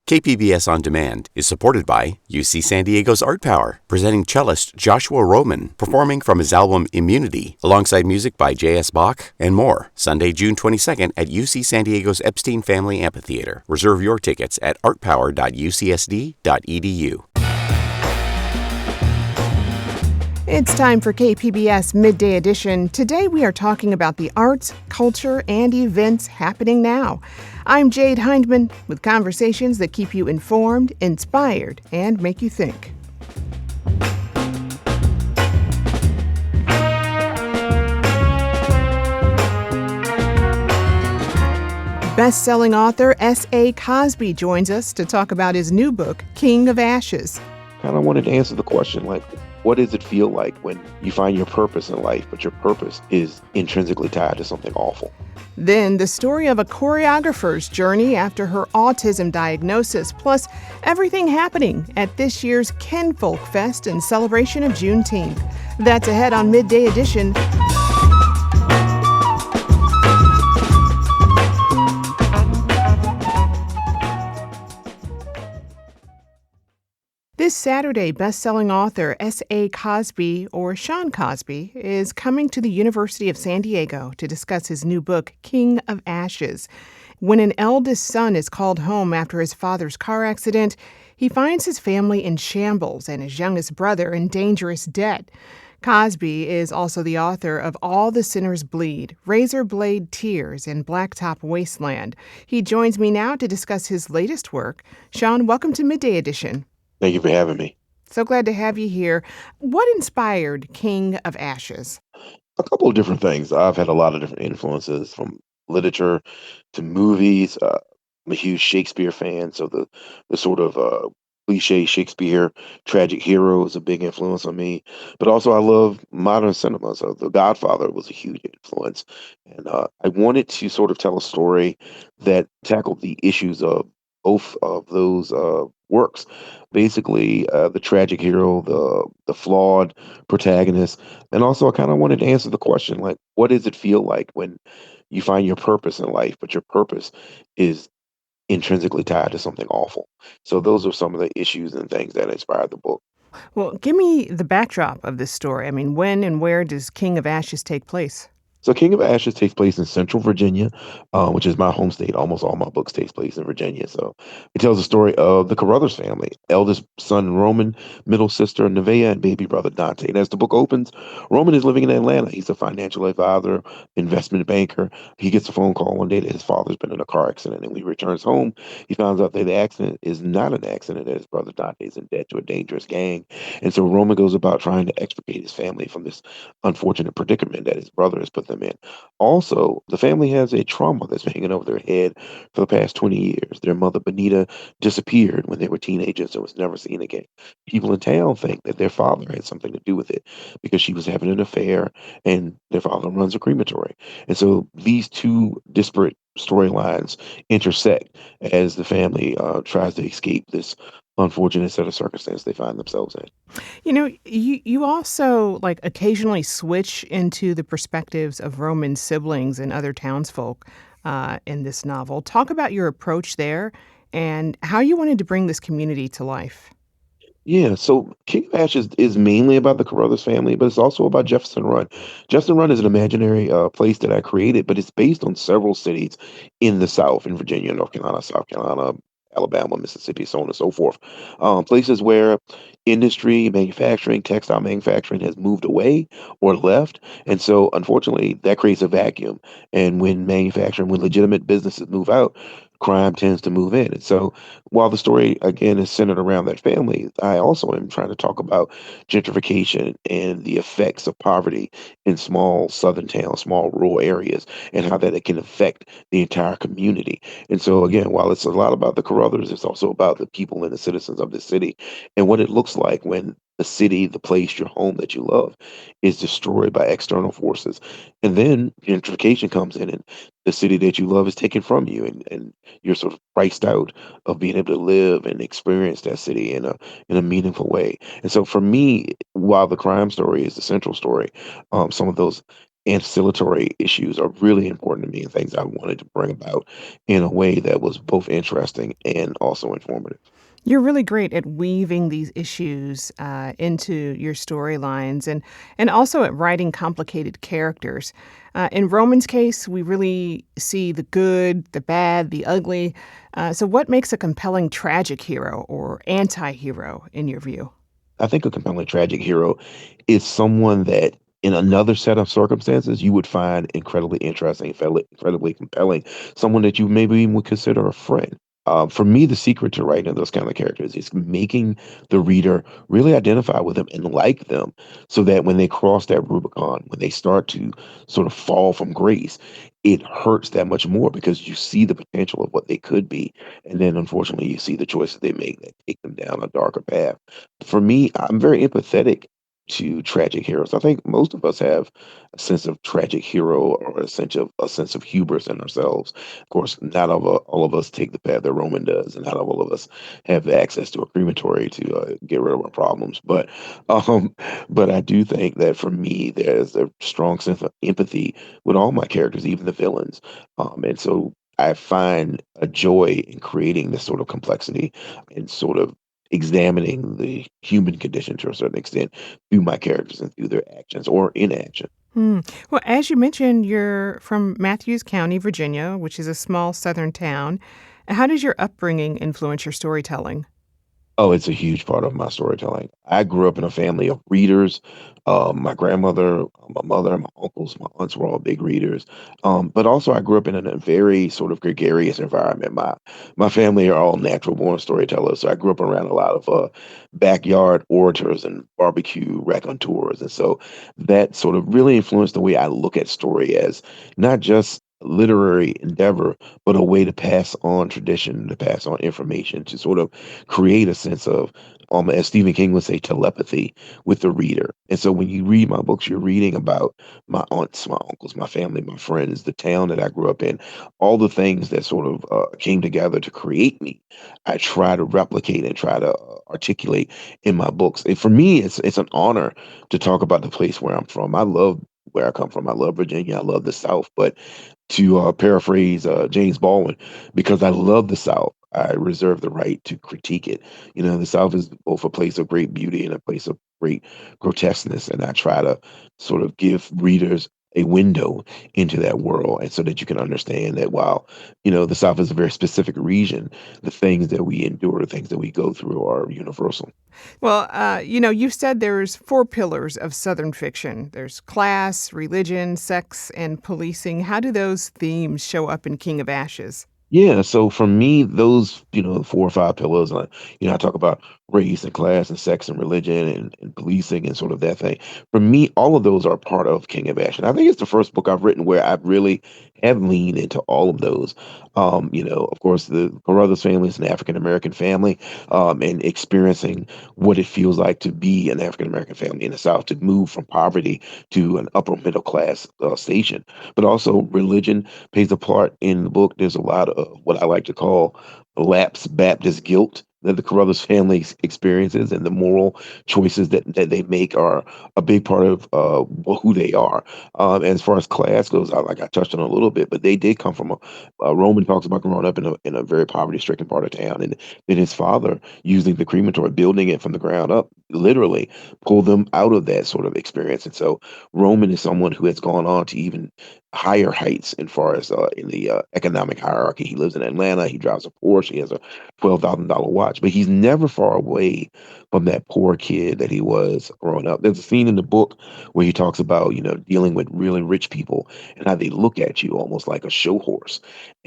KPBS On Demand is supported by UC San Diego's Art Power, presenting cellist Joshua Roman, performing from his album Immunity, alongside music by J.S. Bach and more, Sunday, June 22nd at UC San Diego's Epstein Family Amphitheater. Reserve your tickets at artpower.ucsd.edu. It's time for KPBS Midday Edition. Today we are talking about the arts, culture, and events happening now. I'm Jade Hindman with conversations that keep you informed, inspired, and make you think. Best-selling author S.A. Cosby joins us to talk about his new book, King of Ashes. Kind of wanted to answer the question, what does it feel like when you find your purpose in life, but your purpose is intrinsically tied to something awful? Then the story of a choreographer's journey after her autism diagnosis, plus everything happening at this year's Kinfolk Fest in celebration of Juneteenth. That's ahead on Midday Edition. This Saturday, best-selling author S.A. Cosby, or Sean Cosby, is coming to the University of San Diego to discuss his new book, King of Ashes. When an eldest son is called home after his father's car accident, he finds his family in shambles and his youngest brother in dangerous debt. Cosby is also the author of All the Sinners Bleed, Razor Blade Tears, and Blacktop Wasteland. He joins me now to discuss his latest work. Sean, welcome to Midday Edition. Thank you for having me. So glad to have you here. What inspired King of Ashes? A couple of different things. I've had a lot of different influences from literature to movies. I'm a huge Shakespeare fan, so the sort of cliche Shakespeare tragic hero is a big influence on me. But also I love modern cinema, so The Godfather was a huge influence. And I wanted to sort of tell a story that tackled the issues of both of those works. Basically, the tragic hero, the flawed protagonist, and also I kind of wanted to answer the question, what does it feel like when you find your purpose in life, but your purpose is intrinsically tied to something awful? So those are some of the issues and things that inspired the book. Well, give me the backdrop of this story. I mean, when and where does King of Ashes take place? So King of Ashes takes place in Central Virginia, which is my home state. Almost all my books takes place in Virginia. So it tells the story of the Carruthers family, eldest son Roman, middle sister Nevaeh, and baby brother Dante. And as the book opens, Roman is living in Atlanta. He's a financial advisor, investment banker. He gets a phone call one day that his father's been in a car accident. And when he returns home, he finds out that the accident is not an accident, that his brother Dante is in debt to a dangerous gang. And so Roman goes about trying to extricate his family from this unfortunate predicament that his brother has put them in. Also, the family has a trauma that's been hanging over their head for the past 20 years. Their mother, Benita, disappeared when they were teenagers and was never seen again. People in town think that their father had something to do with it because she was having an affair and their father runs a crematory. And so these two disparate storylines intersect as the family tries to escape this unfortunate set of circumstances they find themselves in. You know, you also occasionally switch into the perspectives of Roman's siblings and other townsfolk in this novel. Talk about your approach there and how you wanted to bring this community to life. Yeah, so King of Ashes is mainly about the Carruthers family, but it's also about Jefferson Run. Jefferson Run is an imaginary place that I created, but it's based on several cities in the South, in Virginia, North Carolina, South Carolina, Alabama, Mississippi, so on and so forth. Places where industry, manufacturing, textile manufacturing has moved away or left. And so, unfortunately, that creates a vacuum. And when legitimate businesses move out, crime tends to move in. And so, while the story, again, is centered around that family, I also am trying to talk about gentrification and the effects of poverty in small southern towns, small rural areas, and how that it can affect the entire community. And so, again, while it's a lot about the Carruthers, it's also about the people and the citizens of the city and what it looks like when the city, the place, your home that you love is destroyed by external forces. And then gentrification comes in and the city that you love is taken from you and you're sort of priced out of being able to live and experience that city in a meaningful way. And so for me, while the crime story is the central story, some of those ancillary issues are really important to me and things I wanted to bring about in a way that was both interesting and also informative. You're really great at weaving these issues into your storylines and also at writing complicated characters. In Roman's case, we really see the good, the bad, the ugly. So, what makes a compelling tragic hero or anti hero in your view? I think a compelling tragic hero is someone that in another set of circumstances you would find incredibly interesting, incredibly compelling, someone that you maybe even would consider a friend. For me, the secret to writing those kind of characters is making the reader really identify with them and like them so that when they cross that Rubicon, when they start to sort of fall from grace, it hurts that much more because you see the potential of what they could be. And then unfortunately, you see the choices they make that take them down a darker path. For me, I'm very empathetic to tragic heroes. I think most of us have a sense of tragic hero or a sense of hubris in ourselves. Of course, not all of us take the path that Roman does, and not all of us have access to a crematory to get rid of our problems. Um, but I do think that for me, there's a strong sense of empathy with all my characters, even the villains, and so I find a joy in creating this sort of complexity and sort of examining the human condition to a certain extent through my characters and through their actions or inaction. Hmm. Well, as you mentioned, you're from Matthews County, Virginia, which is a small southern town. How does your upbringing influence your storytelling? Oh, it's a huge part of my storytelling. I grew up in a family of readers. My grandmother, my mother, my uncles, my aunts were all big readers. But also, I grew up in a very sort of gregarious environment. My family are all natural born storytellers, so I grew up around a lot of backyard orators and barbecue raconteurs, and so that sort of really influenced the way I look at story as not just literary endeavor, but a way to pass on tradition, to pass on information, to sort of create a sense of, as Stephen King would say, telepathy with the reader. And so when you read my books, you're reading about my aunts, my uncles, my family, my friends, the town that I grew up in, all the things that sort of came together to create me. I try to replicate and try to articulate in my books. And for me, it's an honor to talk about the place where I'm from. I love where I come from. I love Virginia. I love the South. But to paraphrase James Baldwin, because I love the South, I reserve the right to critique it. You know, the South is both a place of great beauty and a place of great grotesqueness, and I try to sort of give readers a window into that world, and so that you can understand that while the South is a very specific region, the things that we endure, the things that we go through, are universal. Well, you said there's four pillars of Southern fiction. There's class, religion, sex, and policing. How do those themes show up in King of Ashes? Yeah, so for me, those, 4 or 5 pillars, I talk about race and class and sex and religion and policing and sort of that thing. For me, all of those are part of King of Action. I think it's the first book I've written where I really have leaned into all of those. Of course, the Carruthers family is an African American family, and experiencing what it feels like to be an African American family in the South, to move from poverty to an upper middle class station. But also, religion plays a part in the book. There's a lot of what I like to call lapsed Baptist guilt that the Carruthers family experiences, and the moral choices that they make are a big part of who they are. As far as class goes, like I touched on a little bit, but they did come from Roman talks about growing up in a very poverty stricken part of town, and then his father using the crematory, building it from the ground up, literally pulled them out of that sort of experience. And so Roman is someone who has gone on to even higher heights as far as in the economic hierarchy. He lives in Atlanta. He drives a Porsche. He has a $12,000 watch, but he's never far away from that poor kid that he was growing up. There's a scene in the book where he talks about, dealing with really rich people and how they look at you almost like a show horse.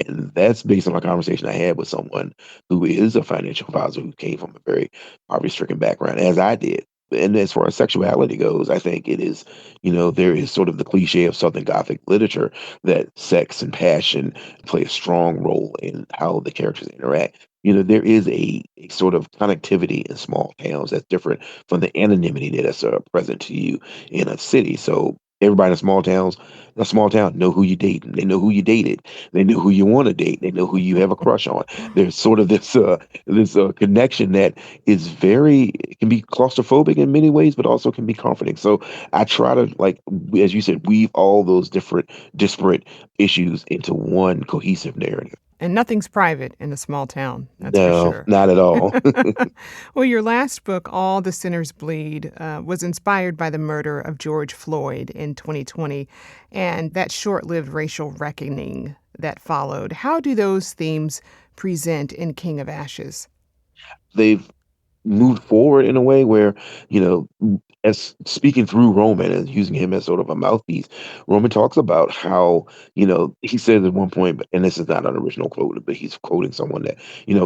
And that's based on a conversation I had with someone who is a financial advisor who came from a very poverty stricken background, as I did. And as far as sexuality goes, I think it is, there is sort of the cliche of Southern Gothic literature that sex and passion play a strong role in how the characters interact. There is a sort of connectivity in small towns that's different from the anonymity that is present to you in a city. So everybody in a small town know who you date. They know who you dated. They know who you want to date. They know who you have a crush on. There's sort of this connection that is it can be claustrophobic in many ways, but also can be comforting. So I try to, like, as you said, weave all those different disparate issues into one cohesive narrative. And nothing's private in a small town, that's for No, sure. not at all. Well, your last book, All the Sinners Bleed, was inspired by the murder of George Floyd in 2020 and that short-lived racial reckoning that followed. How do those themes present in King of Ashes? They've moved forward in a way where, you know, as speaking through Roman and using him as sort of a mouthpiece, Roman talks about how, he said at one point, and this is not an original quote, but he's quoting someone that,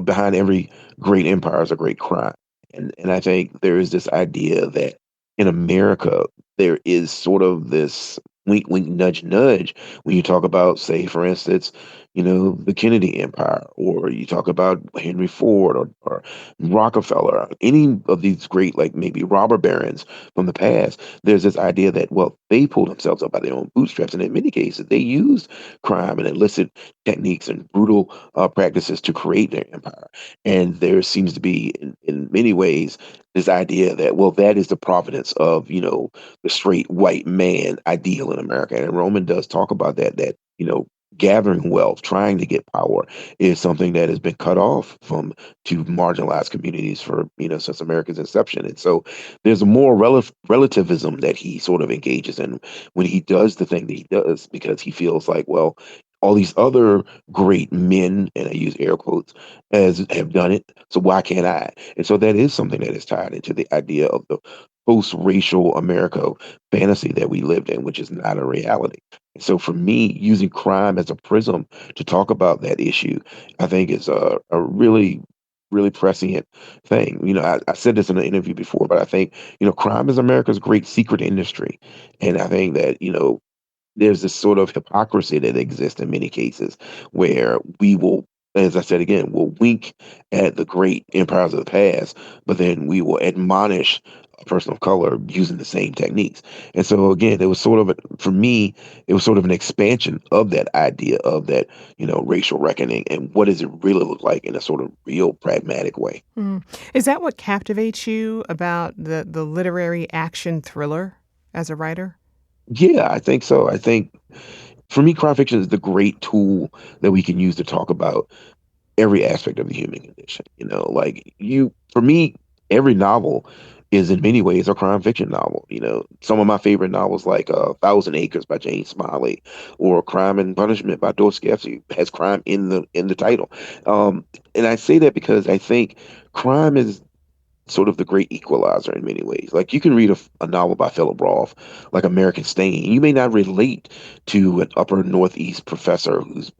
behind every great empire is a great crime. And I think there is this idea that in America, there is sort of this wink, wink, nudge, nudge when you talk about, say, for instance, the Kennedy Empire, or you talk about Henry Ford or Rockefeller, any of these great, like maybe robber barons from the past. There's this idea that, well, they pulled themselves up by their own bootstraps, and in many cases, they used crime and illicit techniques and brutal practices to create their empire. And there seems to be, in many ways, this idea that, well, that is the providence of, the straight white man ideal in America. And Roman does talk about that, gathering wealth, trying to get power is something that has been cut off from to marginalized communities for, since America's inception. And so there's a more relativism that he sort of engages in when he does the thing that he does, because he feels like, well, all these other great men, and I use air quotes, as have done it, so why can't I? And so that is something that is tied into the idea of the post-racial America fantasy that we lived in, which is not a reality. And so for me, using crime as a prism to talk about that issue, I think is a really, really prescient thing. I said this in an interview before, but I think, crime is America's great secret industry. And I think that, there's this sort of hypocrisy that exists in many cases where we will, as I said again, will wink at the great empires of the past, but then we will admonish a person of color using the same techniques. And so again, it was sort of, for me, it was sort of an expansion of that idea of that, racial reckoning and what does it really look like in a sort of real pragmatic way. Mm. Is that what captivates you about the literary action thriller as a writer? Yeah, I think so. I think for me, crime fiction is the great tool that we can use to talk about every aspect of the human condition. For me, every novel is in many ways a crime fiction novel. Some of my favorite novels, like Thousand Acres by Jane Smiley, or Crime and Punishment by Dostoevsky, has crime in the title. And I say that because I think crime is sort of the great equalizer in many ways. Like, you can read a novel by Philip Roth, like American Stain. You may not relate to an upper Northeast professor who's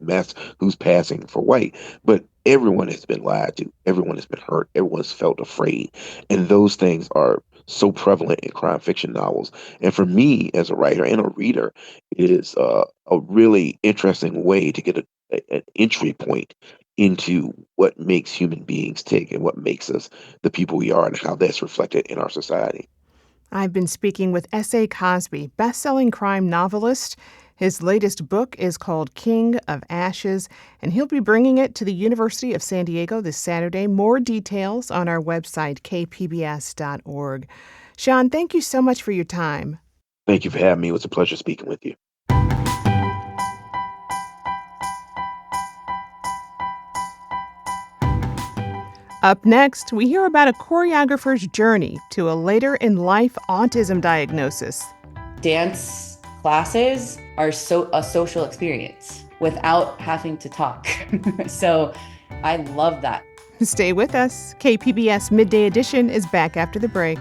passing for white, but everyone has been lied to. Everyone has been hurt. Everyone's felt afraid. And those things are so prevalent in crime fiction novels. And for me, as a writer and a reader, it is a really interesting way to get an entry point into what makes human beings tick and what makes us the people we are and how that's reflected in our society. I've been speaking with S.A. Cosby, best-selling crime novelist. His latest book is called King of Ashes, and he'll be bringing it to the University of San Diego this Saturday. More details on our website, kpbs.org. Sean, thank you so much for your time. Thank you for having me. It was a pleasure speaking with you. Up next, we hear about a choreographer's journey to a later-in-life autism diagnosis. Dance classes are a social experience without having to talk. So I love that. Stay with us. KPBS Midday Edition is back after the break.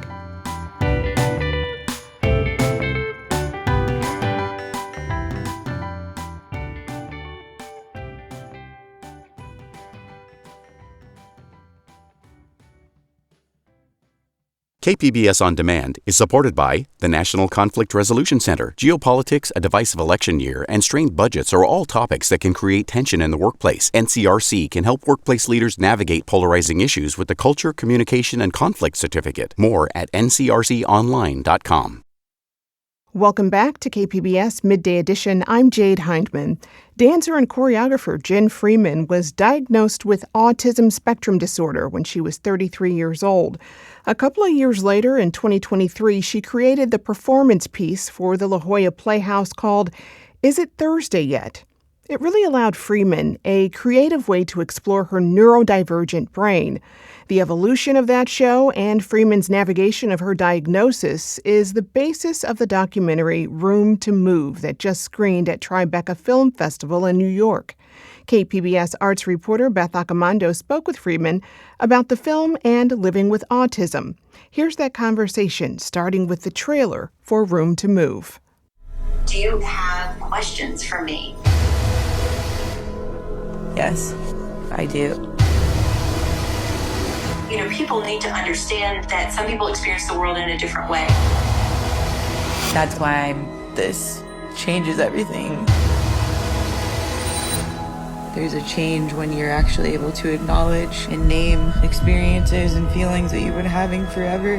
KPBS On Demand is supported by the National Conflict Resolution Center. Geopolitics, a divisive election year, and strained budgets are all topics that can create tension in the workplace. NCRC can help workplace leaders navigate polarizing issues with the Culture, Communication, and Conflict Certificate. More at ncrconline.com. Welcome back to KPBS Midday Edition. I'm Jade Hindman. Dancer and choreographer Jenn Freeman was diagnosed with autism spectrum disorder when she was 33 years old. A couple of years later, in 2023, she created the performance piece for the La Jolla Playhouse called Is It Thursday Yet? It really allowed Freeman a creative way to explore her neurodivergent brain. The evolution of that show and Freeman's navigation of her diagnosis is the basis of the documentary Room to Move that just screened at Tribeca Film Festival in New York. KPBS arts reporter Beth Accomando spoke with Freeman about the film and living with autism. Here's that conversation, starting with the trailer for Room to Move. Do you have questions for me? Yes, I do. You know, people need to understand that some people experience the world in a different way. That's why this changes everything. There's a change when you're actually able to acknowledge and name experiences and feelings that you've been having forever.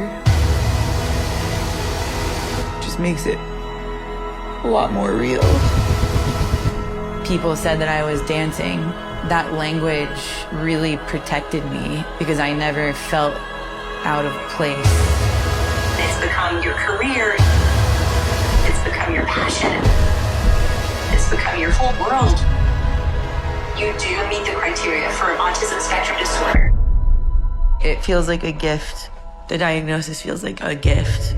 It just makes it a lot more real. People said that I was dancing. That language really protected me because I never felt out of place. It's become your career. It's become your passion. It's become your whole world. You do meet the criteria for autism spectrum disorder. It feels like a gift. The diagnosis feels like a gift.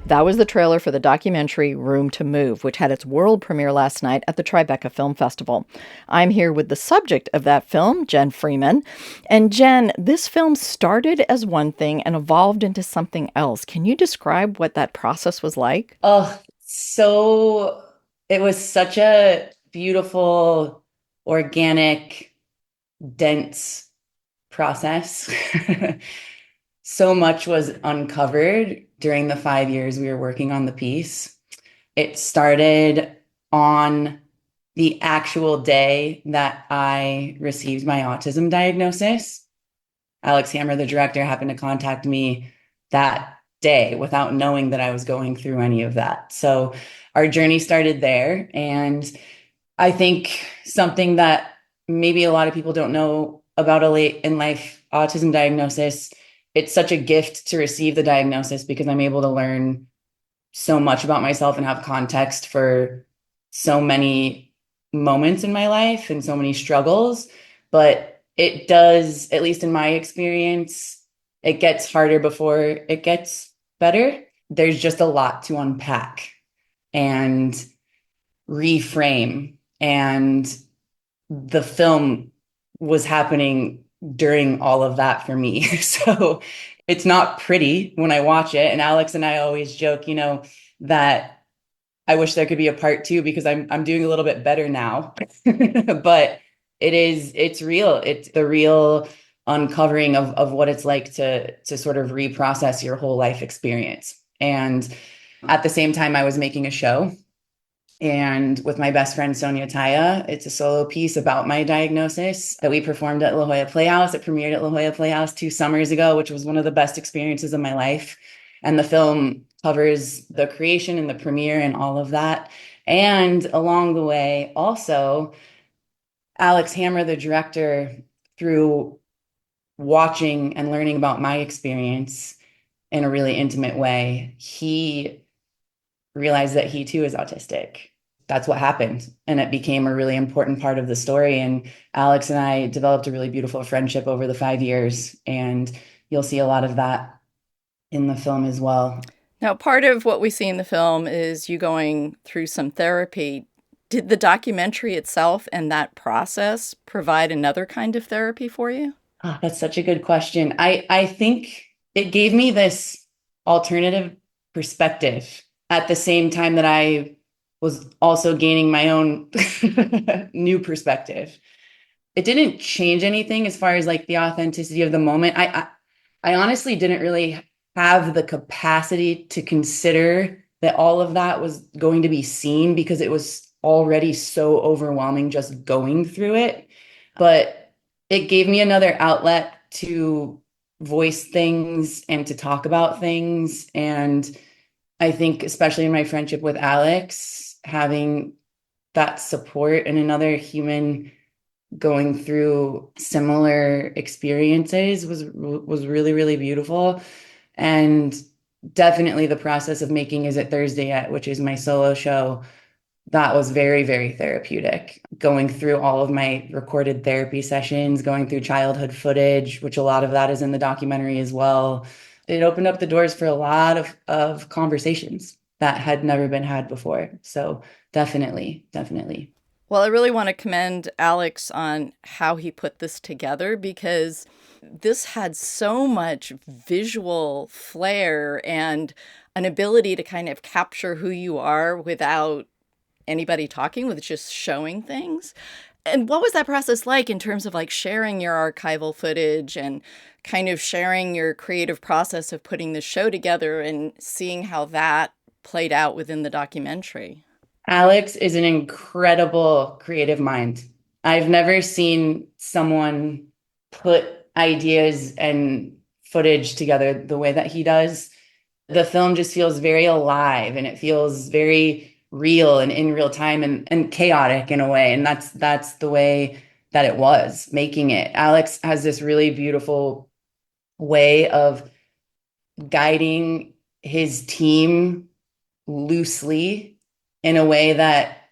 That was the trailer for the documentary Room to Move, which had its world premiere last night at the Tribeca Film Festival. I'm here with the subject of that film, Jenn Freeman. And Jenn, this film started as one thing and evolved into something else. Can you describe what that process was like? So it was such a beautiful, organic, dense process. So much was uncovered during the 5 years we were working on the piece. It started on the actual day that I received my autism diagnosis. Alex Hammer, the director, happened to contact me that day without knowing that I was going through any of that. So our journey started there. And I think something that maybe a lot of people don't know about a late in life autism diagnosis, it's such a gift to receive the diagnosis because I'm able to learn so much about myself and have context for so many moments in my life and so many struggles. But it does, at least in my experience, it gets harder before it gets better. There's just a lot to unpack and reframe. And the film was happening during all of that for me. So it's not pretty when I watch it. And Alex and I always joke, that I wish there could be a part two because I'm doing a little bit better now. But it's real. It's the real uncovering of what it's like to sort of reprocess your whole life experience. And at the same time, I was making a show. And with my best friend, Sonia Taya, it's a solo piece about my diagnosis that we performed at La Jolla Playhouse. It premiered at La Jolla Playhouse 2 summers ago, which was one of the best experiences of my life. And the film covers the creation and the premiere and all of that. And along the way, also, Alex Hammer, the director, through watching and learning about my experience in a really intimate way, he realized that he too is autistic. That's what happened. And it became a really important part of the story. And Alex and I developed a really beautiful friendship over the 5 years. And you'll see a lot of that in the film as well. Now, part of what we see in the film is you going through some therapy. Did the documentary itself and that process provide another kind of therapy for you? Oh, that's such a good question. I think it gave me this alternative perspective at the same time that I was also gaining my own new perspective. It didn't change anything as far as like the authenticity of the moment. I honestly didn't really have the capacity to consider that all of that was going to be seen because it was already so overwhelming just going through it. But it gave me another outlet to voice things and to talk about things. And I think, especially in my friendship with Alex, having that support and another human going through similar experiences was really, really beautiful. And definitely the process of making Is It Thursday Yet, which is my solo show, that was very, very therapeutic. Going through all of my recorded therapy sessions, going through childhood footage, which a lot of that is in the documentary as well. It opened up the doors for a lot of conversations that had never been had before. So definitely, definitely. Well, I really want to commend Alex on how he put this together, because this had so much visual flair and an ability to kind of capture who you are without anybody talking, with just showing things. And what was that process like in terms of like sharing your archival footage and kind of sharing your creative process of putting the show together and seeing how that played out within the documentary? Alex is an incredible creative mind. I've never seen someone put ideas and footage together the way that he does. The film just feels very alive, and it feels very real and in real time, and chaotic in a way. And that's the way that it was making it. Alex has this really beautiful way of guiding his team loosely in a way that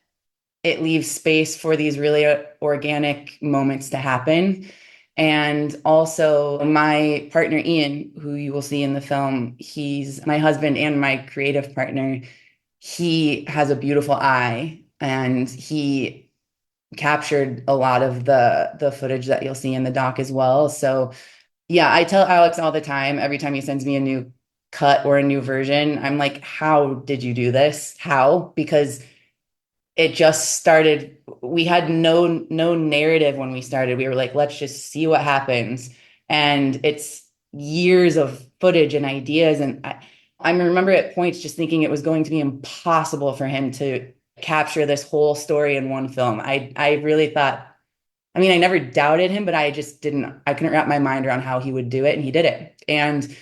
it leaves space for these really organic moments to happen. And also, my partner, Ian, who you will see in the film, he's my husband and my creative partner. He has a beautiful eye, and he captured a lot of the footage that you'll see in the doc as well. So yeah, I tell Alex all the time, every time he sends me a new cut or a new version, I'm like, how did you do this? How? Because it just started. We had no narrative when we started. We were like, let's just see what happens. And it's years of footage and ideas. And I remember at points just thinking it was going to be impossible for him to capture this whole story in one film. I really thought, I mean, I never doubted him, but I couldn't wrap my mind around how he would do it. And he did it. And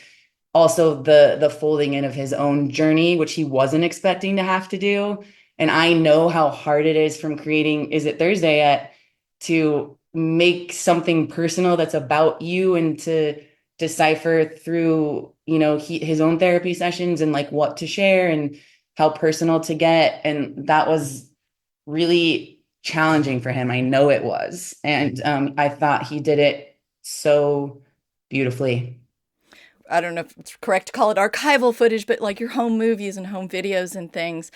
also the folding in of his own journey, which he wasn't expecting to have to do. And I know how hard it is from creating Is It Thursday Yet to make something personal that's about you, and to decipher through, his own therapy sessions and like what to share and how personal to get. And that was really challenging for him. I know it was. And I thought he did it so beautifully. I don't know if it's correct to call it archival footage, but like your home movies and home videos and things.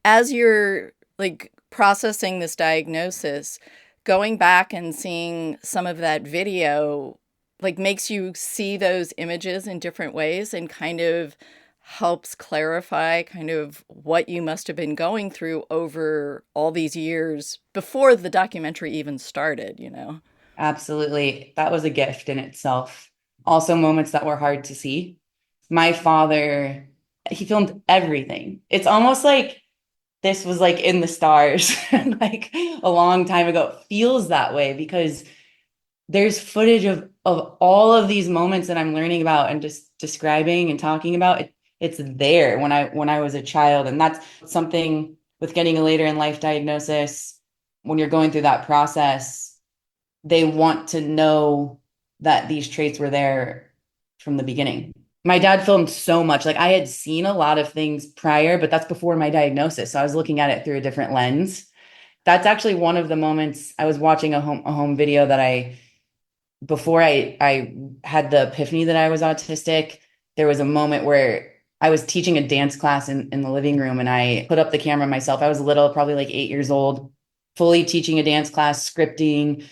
As you're like processing this diagnosis, going back and seeing some of that video like makes you see those images in different ways and kind of helps clarify kind of what you must have been going through over all these years before the documentary even started. Absolutely. That was a gift in itself. Also, moments that were hard to see. My father, he filmed everything. It's almost like this was like in the stars, like a long time ago. It feels that way because there's footage of all of these moments that I'm learning about and just describing and talking about. It's there when I was a child. And that's something with getting a later in life diagnosis. When you're going through that process, they want to know that these traits were there from the beginning. My dad filmed so much. Like I had seen a lot of things prior, but that's before my diagnosis. So I was looking at it through a different lens. That's actually one of the moments. I was watching a home video that before I had the epiphany that I was autistic. There was a moment where I was teaching a dance class in the living room, and I put up the camera myself. I was little, probably like 8 years old, fully teaching a dance class, scripting,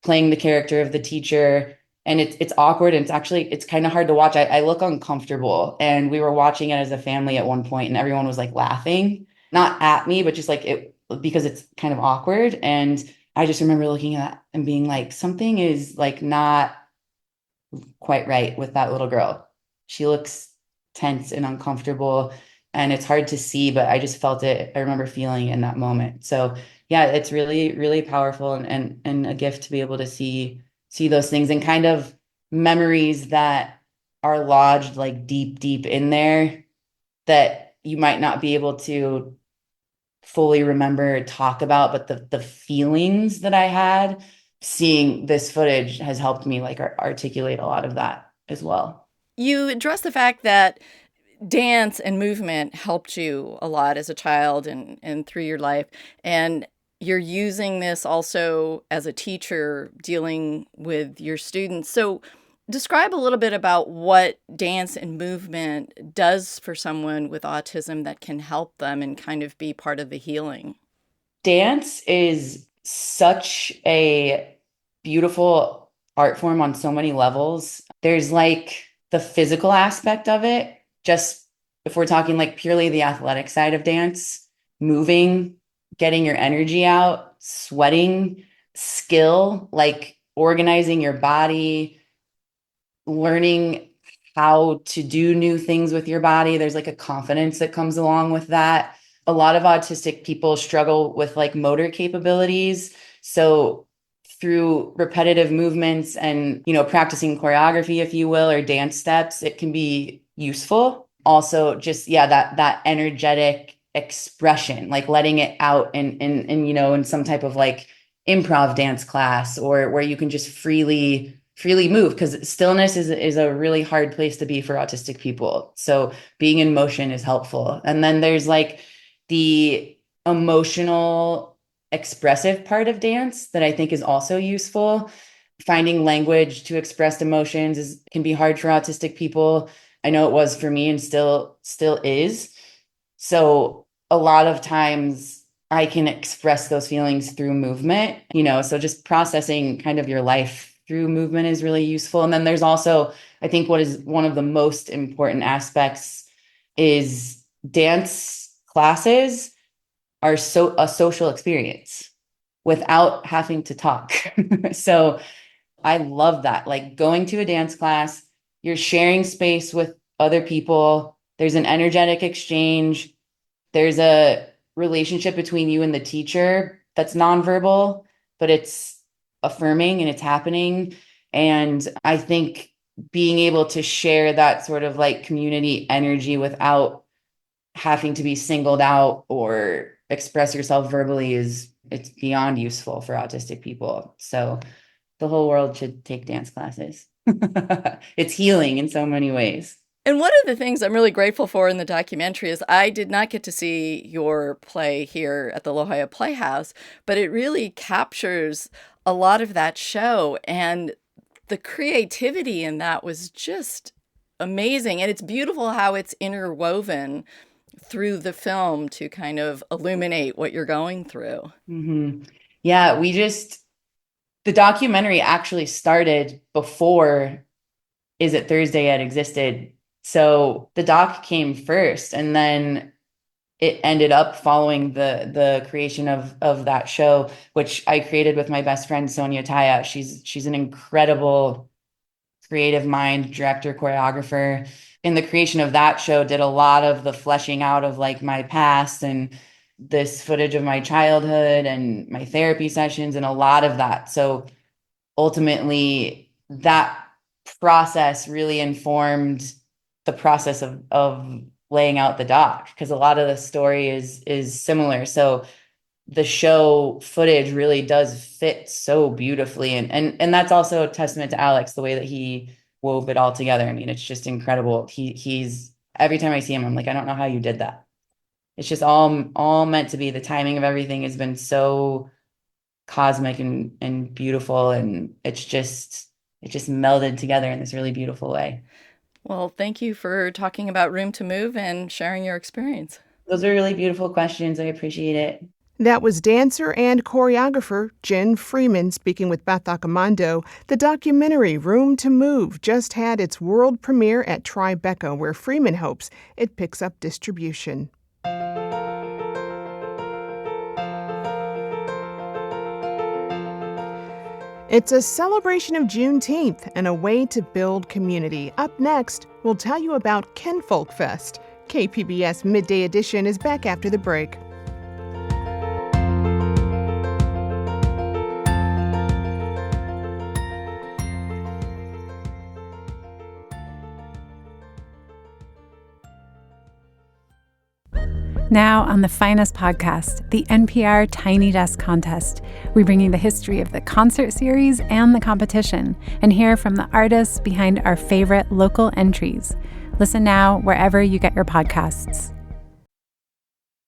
playing the character of the teacher. And it's awkward, and it's kind of hard to watch. I look uncomfortable, and we were watching it as a family at one point, and everyone was like laughing, not at me, but just like it, because it's kind of awkward. And I just remember looking at that and being like, something is like not quite right with that little girl. She looks tense and uncomfortable, and it's hard to see, but I just felt it. I remember feeling it in that moment. So yeah, it's really, really powerful, and a gift to be able to see those things and kind of memories that are lodged like deep in there that you might not be able to fully remember or talk about, but the feelings that I had seeing this footage has helped me like articulate a lot of that as well. You address the fact that dance and movement helped you a lot as a child and through your life. And you're using this also as a teacher dealing with your students. So describe a little bit about what dance and movement does for someone with autism that can help them and kind of be part of the healing. Dance is such a beautiful art form on so many levels. There's like the physical aspect of it, just if we're talking like purely the athletic side of dance, moving, getting your energy out, sweating, skill, like organizing your body, learning how to do new things with your body. There's like a confidence that comes along with that. A lot of autistic people struggle with like motor capabilities. So through repetitive movements and, practicing choreography, if you will, or dance steps, it can be useful. Also, just, that energetic expression, like letting it out in some type of like improv dance class, or where you can just freely move, because stillness is a really hard place to be for autistic people. So being in motion is helpful. And then there's like the emotional expressive part of dance that I think is also useful. Finding language to express emotions can be hard for autistic people. I know it was for me and still is. So a lot of times I can express those feelings through movement, so just processing kind of your life through movement is really useful. And then there's also, I think what is one of the most important aspects is dance classes are a social experience without having to talk. So I love that. Like going to a dance class, you're sharing space with other people. There's an energetic exchange. There's a relationship between you and the teacher that's nonverbal, but it's affirming and it's happening. And I think being able to share that sort of like community energy without having to be singled out or express yourself verbally it's beyond useful for autistic people. So the whole world should take dance classes. It's healing in so many ways. And one of the things I'm really grateful for in the documentary is I did not get to see your play here at the La Jolla Playhouse, but it really captures a lot of that show. And the creativity in that was just amazing. And it's beautiful how it's interwoven through the film to kind of illuminate what you're going through. Mm-hmm. Yeah, the documentary actually started before Is It Thursday had existed. So the doc came first, and then it ended up following the creation of that show, which I created with my best friend Sonia Taya. She's an incredible creative mind, director, choreographer. In the creation of that show, did a lot of the fleshing out of like my past and this footage of my childhood and my therapy sessions and a lot of that. So ultimately, that process really informed the process of laying out the doc, because a lot of the story is similar. So the show footage really does fit so beautifully, and that's also a testament to Alex, the way that he wove it all together. I mean, it's just incredible. He's every time I see him, I'm like, I don't know how you did that. It's just all meant to be. The timing of everything has been so cosmic and beautiful, and it just melded together in this really beautiful way. Well, thank you for talking about Room to Move and sharing your experience. Those are really beautiful questions. I appreciate it. That was dancer and choreographer Jenn Freeman speaking with Beth Accomando. The documentary Room to Move just had its world premiere at Tribeca, where Freeman hopes it picks up distribution. It's a celebration of Juneteenth and a way to build community. Up next, we'll tell you about Kinfolk Fest. KPBS Midday Edition is back after the break. Now, on the finest podcast, the NPR Tiny Desk Contest, we bring you the history of the concert series and the competition and hear from the artists behind our favorite local entries. Listen now wherever you get your podcasts.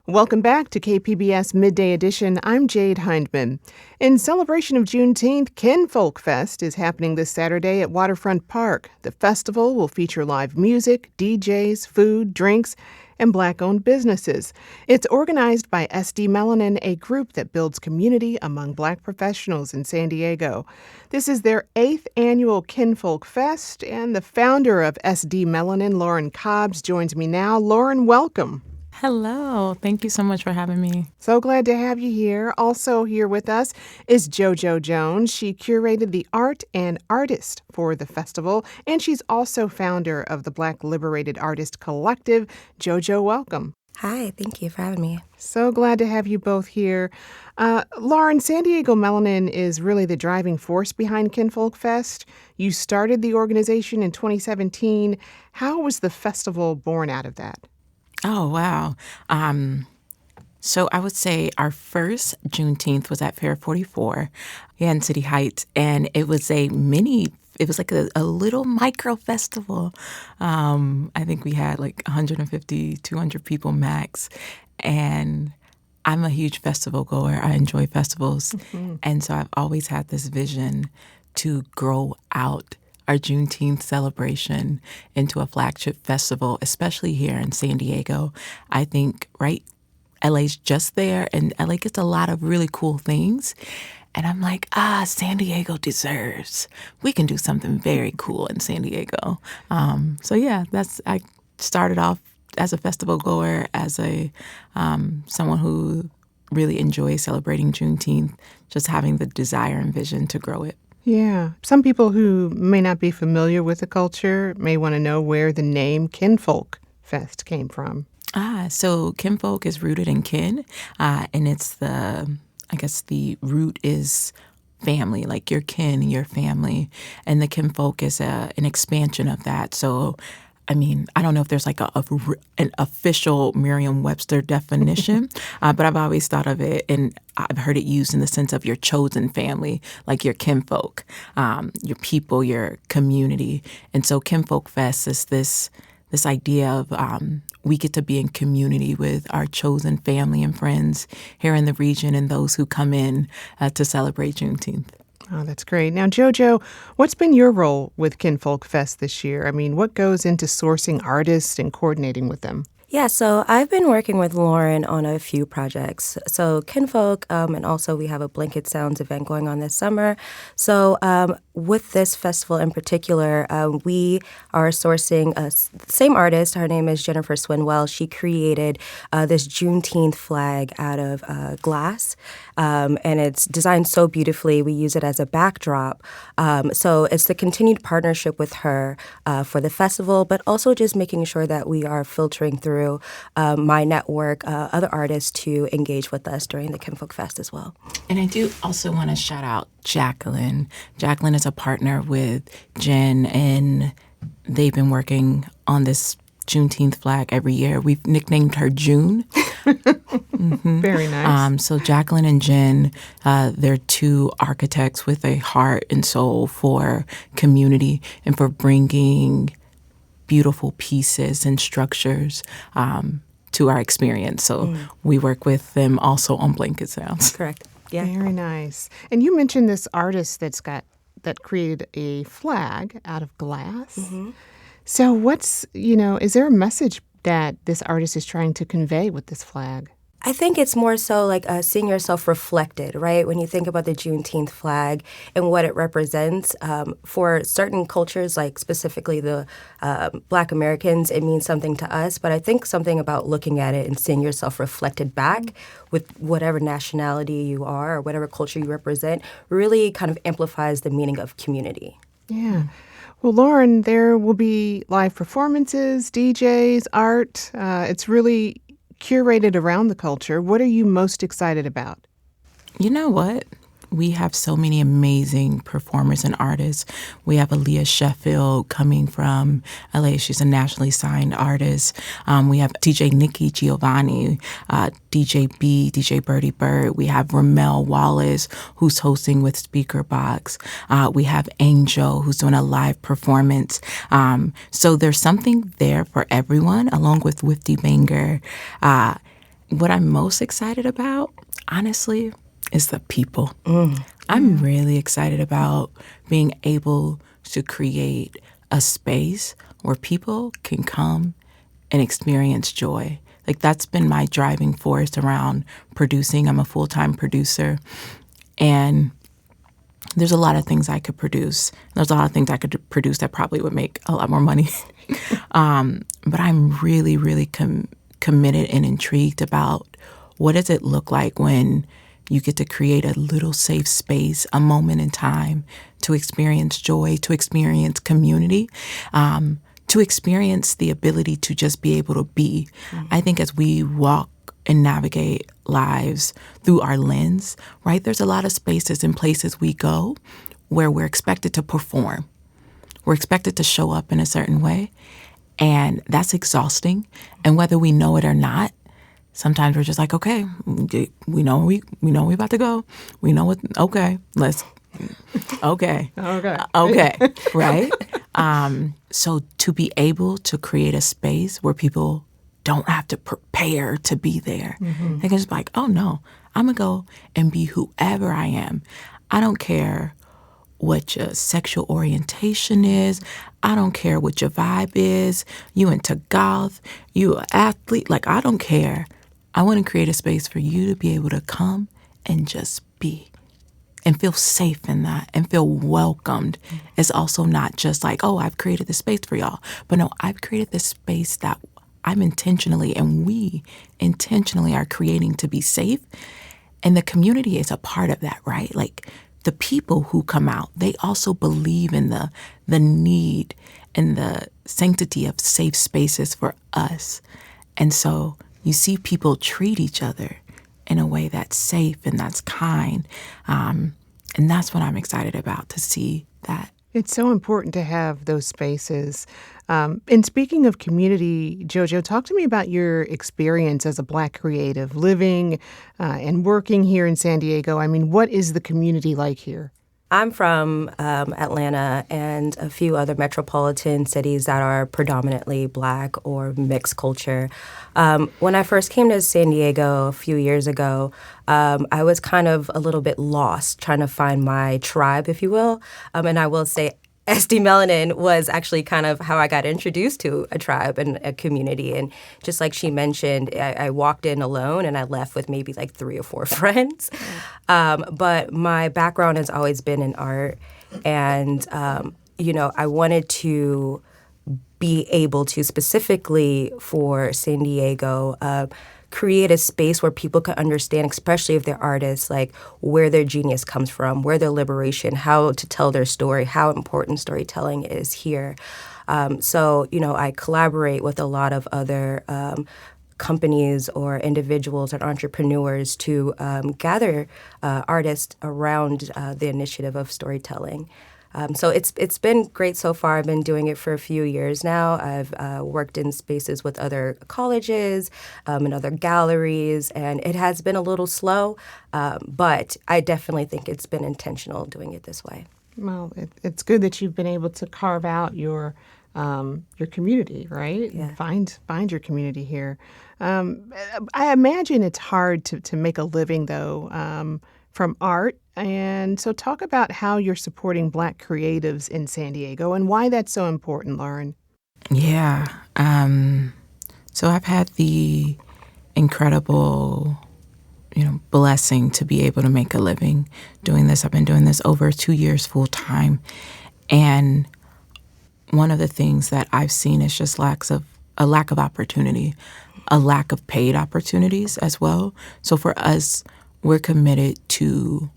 Welcome back to KPBS Midday Edition. I'm Jade Hindman. In celebration of Juneteenth, Kinfolk Fest is happening this Saturday at Waterfront Park. The festival will feature live music, DJs, food, drinks, and Black-owned businesses. It's organized by SD Melanin, a group that builds community among Black professionals in San Diego. This is their 8th annual Kinfolk Fest, and the founder of SD Melanin, Lauren Cobbs, joins me now. Lauren, welcome. Hello. Thank you so much for having me. So glad to have you here. Also here with us is JoJo Jones. She curated the art and artist for the festival, and she's also founder of the Black Liberated Artist Collective. JoJo, welcome. Hi, thank you for having me. So glad to have you both here. Lauren, San Diego Melanin is really the driving force behind Kinfolk Fest. You started the organization in 2017. How was the festival born out of that? Oh, wow. So I would say our first Juneteenth was at Fair 44 in City Heights, and it was like a little micro festival. I think we had like 150, 200 people max, and I'm a huge festival goer. I enjoy festivals, and so I've always had this vision to grow out our Juneteenth celebration into a flagship festival, especially here in San Diego. I think, right, LA's just there, and LA gets a lot of really cool things. And I'm like, San Diego deserves. We can do something very cool in San Diego. So yeah, I started off as a festival goer, as a someone who really enjoys celebrating Juneteenth, just having the desire and vision to grow it. Yeah. Some people who may not be familiar with the culture may want to know where the name Kinfolk Fest came from. So Kinfolk is rooted in kin, and it's the root is family, like your kin, your family, and the Kinfolk is an expansion of that. So, I mean, I don't know if there's like an official Merriam-Webster definition, but I've always thought of it, and I've heard it used in the sense of your chosen family, like your kinfolk, your people, your community. And so Kinfolk Fest is this idea of we get to be in community with our chosen family and friends here in the region and those who come in to celebrate Juneteenth. Oh, that's great. Now, JoJo, what's been your role with Kinfolk Fest this year? I mean, what goes into sourcing artists and coordinating with them? Yeah, so I've been working with Lauren on a few projects. So Kinfolk, and also we have a Blanket Sounds event going on this summer. So with this festival in particular, we are sourcing the same artist. Her name is Jennifer Swinwell. She created this Juneteenth flag out of glass, and it's designed so beautifully. We use it as a backdrop. So it's the continued partnership with her for the festival, but also just making sure that we are filtering through my network, other artists to engage with us during the Kinfolk Fest as well. And I do also want to shout out Jacqueline. Jacqueline is a partner with Jenn, and they've been working on this Juneteenth flag every year. We've nicknamed her June. Very nice. So Jacqueline and Jenn, they're two architects with a heart and soul for community and for bringing beautiful pieces and structures to our experience. So we work with them also on Blanket Sounds. Correct. Yeah. Very nice. And you mentioned this artist that created a flag out of glass. So is there a message that this artist is trying to convey with this flag? I think it's more so like seeing yourself reflected, right? When you think about the Juneteenth flag and what it represents, for certain cultures, like specifically the Black Americans, it means something to us. But I think something about looking at it and seeing yourself reflected back with whatever nationality you are or whatever culture you represent really kind of amplifies the meaning of community. Yeah. Well, Lauren, there will be live performances, DJs, art. It's really curated around the culture. What are you most excited about? You know what? we have so many amazing performers and artists. We have Aaliyah Sheffield coming from LA. She's a nationally signed artist. We have DJ Nikki Giovanni, DJ B, DJ Birdie Bird. We have Ramel Wallace, who's hosting with Speaker Box. We have Angel, who's doing a live performance. So there's something there for everyone, along with Wifty Banger. What I'm most excited about, honestly, is the people. I'm really excited about being able to create a space where people can come and experience joy. Like, that's been my driving force around producing. I'm a full-time producer, and there's a lot of things I could produce. There's a lot of things I could produce that probably would make a lot more money. But I'm really, really committed and intrigued about what does it look like when you get to create a little safe space, a moment in time to experience joy, to experience community, to experience the ability to just be able to be. I think as we walk and navigate lives through our lens, right, there's a lot of spaces and places we go where we're expected to perform. We're expected to show up in a certain way, and that's exhausting. And whether we know it or not, sometimes we're just like, okay, we know we about to go. We know what. Okay, let's. Okay. Okay. Right. So to be able to create a space where people don't have to prepare to be there, they can just be like, oh no, I'm gonna go and be whoever I am. I don't care what your sexual orientation is. I don't care what your vibe is. You into goth, you an athlete. Like, I don't care. I want to create a space for you to be able to come and just be and feel safe in that and feel welcomed. It's also not just like, oh, I've created this space for y'all. But no, I've created this space that I'm intentionally and we intentionally are creating to be safe. And the community is a part of that, right? Like, the people who come out, they also believe in the need and the sanctity of safe spaces for us. And so you see people treat each other in a way that's safe and that's kind. And that's what I'm excited about, to see that. It's so important to have those spaces. And speaking of community, JoJo, talk to me about your experience as a Black creative living and working here in San Diego. I mean, what is the community like here? I'm from Atlanta and a few other metropolitan cities that are predominantly Black or mixed culture. When I first came to San Diego a few years ago, I was kind of a little bit lost trying to find my tribe, if you will. And I will say SD Melanin was actually kind of how I got introduced to a tribe and a community. And just like she mentioned, I walked in alone and I left with maybe like 3 or 4 friends. But my background has always been in art. And, I wanted to be able to, specifically for San Diego, create a space where people can understand, especially if they're artists, like where their genius comes from, where their liberation, how to tell their story, how important storytelling is here. So, I collaborate with a lot of other companies or individuals and entrepreneurs to gather artists around the initiative of storytelling. So it's been great so far. I've been doing it for a few years now. I've worked in spaces with other colleges and other galleries, and it has been a little slow, but I definitely think it's been intentional doing it this way. Well, it's good that you've been able to carve out your community, right? Yeah. Find your community here. I imagine it's hard to make a living, though, from art. And so talk about how you're supporting Black creatives in San Diego and why that's so important, Lauren. Yeah. So I've had the incredible, blessing to be able to make a living doing this. I've been doing this over 2 years full time. And one of the things that I've seen is just a lack of opportunity, a lack of paid opportunities as well. So for us, we're committed to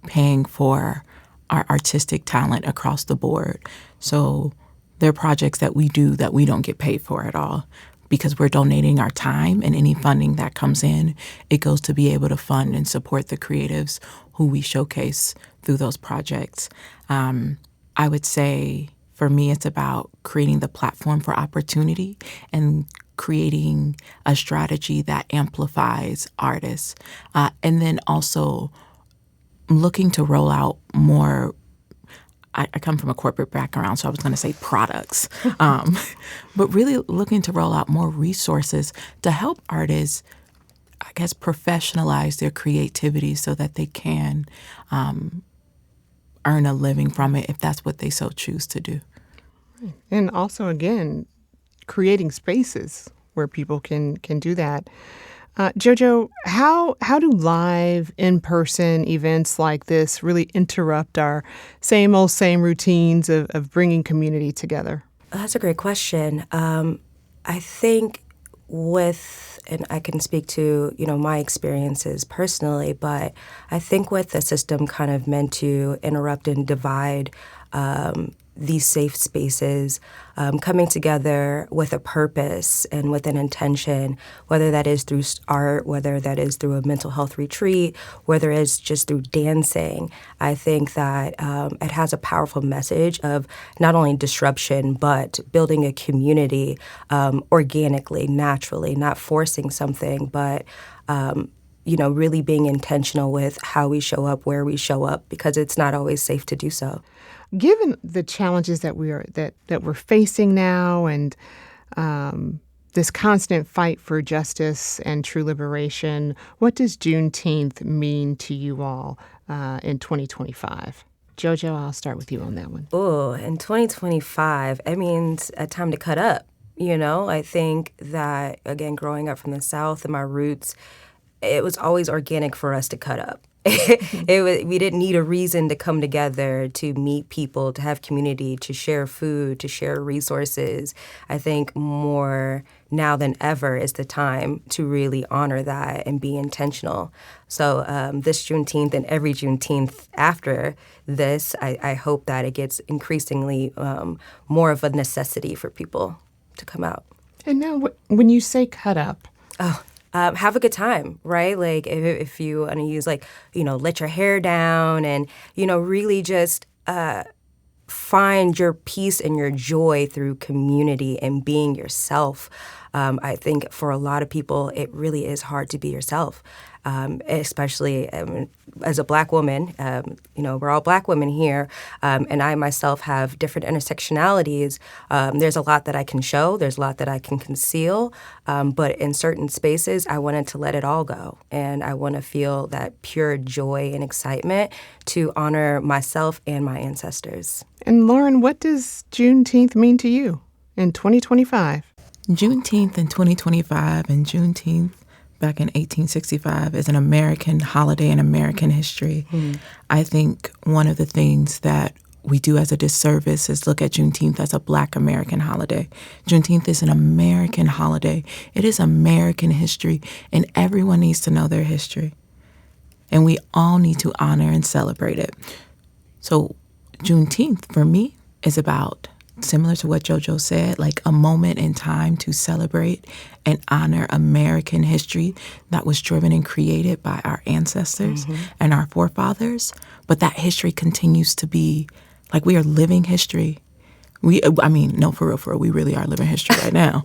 paying for our artistic talent across the board. So there are projects that we do that we don't get paid for at all. because we're donating our time, and any funding that comes in, it goes to be able to fund and support the creatives who we showcase through those projects. I would say for me, it's about creating the platform for opportunity and creating a strategy that amplifies artists. And then also looking to roll out more. I come from a corporate background, so I was going to say products, but really looking to roll out more resources to help artists, I guess, professionalize their creativity so that they can earn a living from it if that's what they so choose to do. And also, again, creating spaces where people can do that. Jojo, how do live in-person events like this really interrupt our same routines of bringing community together? That's a great question. I think and I can speak to, my experiences personally, but I think with the system kind of meant to interrupt and divide these safe spaces, coming together with a purpose and with an intention, whether that is through art, whether that is through a mental health retreat, whether it's just through dancing. I think that it has a powerful message of not only disruption, but building a community organically, naturally, not forcing something, but really being intentional with how we show up, where we show up, because it's not always safe to do so. Given the challenges that we're facing now, and this constant fight for justice and true liberation, what does Juneteenth mean to you all in 2025? Jojo, I'll start with you on that one. Oh, in 2025, it means a time to cut up. I think that, again, growing up from the South and my roots, it was always organic for us to cut up. We didn't need a reason to come together, to meet people, to have community, to share food, to share resources. I think more now than ever is the time to really honor that and be intentional. So this Juneteenth and every Juneteenth after this, I hope that it gets increasingly more of a necessity for people to come out. And now when you say cut up, have a good time, right? Like if you want to use let your hair down and, really just find your peace and your joy through community and being yourself. I think for a lot of people, it really is hard to be yourself, especially as a Black woman. We're all Black women here, and I myself have different intersectionalities. There's a lot that I can show. There's a lot that I can conceal. But in certain spaces, I wanted to let it all go. And I want to feel that pure joy and excitement to honor myself and my ancestors. And Lauren, what does Juneteenth mean to you in 2025? Juneteenth in 2025 and Juneteenth back in 1865 is an American holiday in American history. I think one of the things that we do as a disservice is look at Juneteenth as a Black American holiday. Juneteenth is an American holiday. It is American history, and everyone needs to know their history. And we all need to honor and celebrate it. So Juneteenth, for me, is about, similar to what Jojo said, like a moment in time to celebrate and honor American history that was driven and created by our ancestors and our forefathers. But that history continues to be, like, we are living history. For real, we really are living history right now.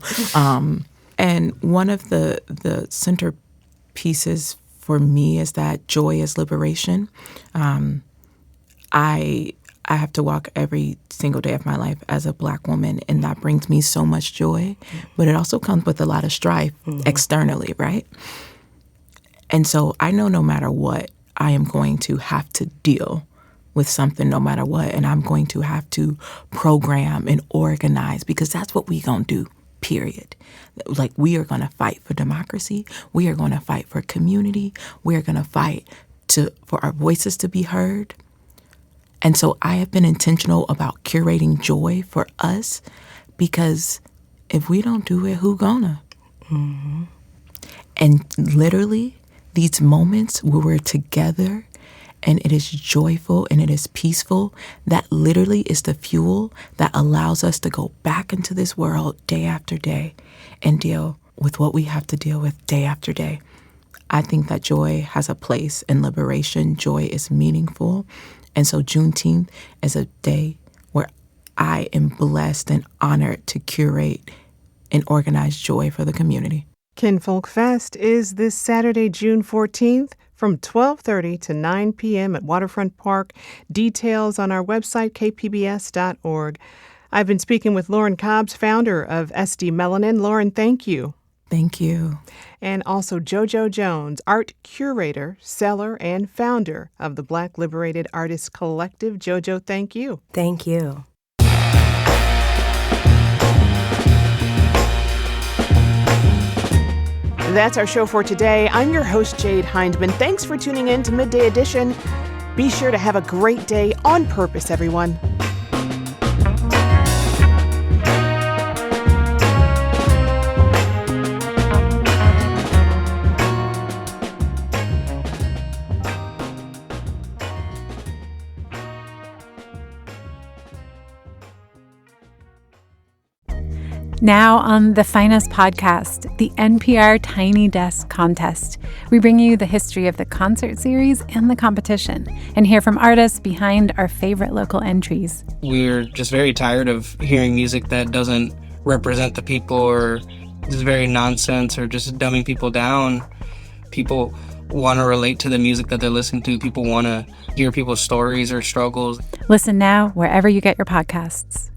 And one of the centerpieces for me is that joy is liberation. I have to walk every single day of my life as a Black woman, and that brings me so much joy. But it also comes with a lot of strife externally, right? And so I know no matter what, I am going to have to deal with something no matter what, and I'm going to have to program and organize, because that's what we gonna do, period. Like, we are gonna fight for democracy. We are gonna fight for community. We are gonna fight for our voices to be heard. And so I have been intentional about curating joy for us, because if we don't do it, who gonna? And literally, these moments where we're together and it is joyful and it is peaceful, that literally is the fuel that allows us to go back into this world day after day and deal with what we have to deal with day after day. I think that joy has a place in liberation. Joy is meaningful. And so Juneteenth is a day where I am blessed and honored to curate and organize joy for the community. Kinfolk Fest is this Saturday, June 14th from 12:30 to 9 p.m. at Waterfront Park. Details on our website, kpbs.org. I've been speaking with Lauren Cobbs, founder of SD Melanin. Lauren, thank you. Thank you. And also JoJo Jones, art curator, seller, and founder of the Black Liberated Artist Collective. JoJo, thank you. Thank you. That's our show for today. I'm your host, Jade Hindman. Thanks for tuning in to Midday Edition. Be sure to have a great day on purpose, everyone. Now on the finest podcast, the NPR Tiny Desk Contest, we bring you the history of the concert series and the competition and hear from artists behind our favorite local entries. We're just very tired of hearing music that doesn't represent the people or is very nonsense or just dumbing people down. People want to relate to the music that they're listening to. People want to hear people's stories or struggles. Listen now wherever you get your podcasts.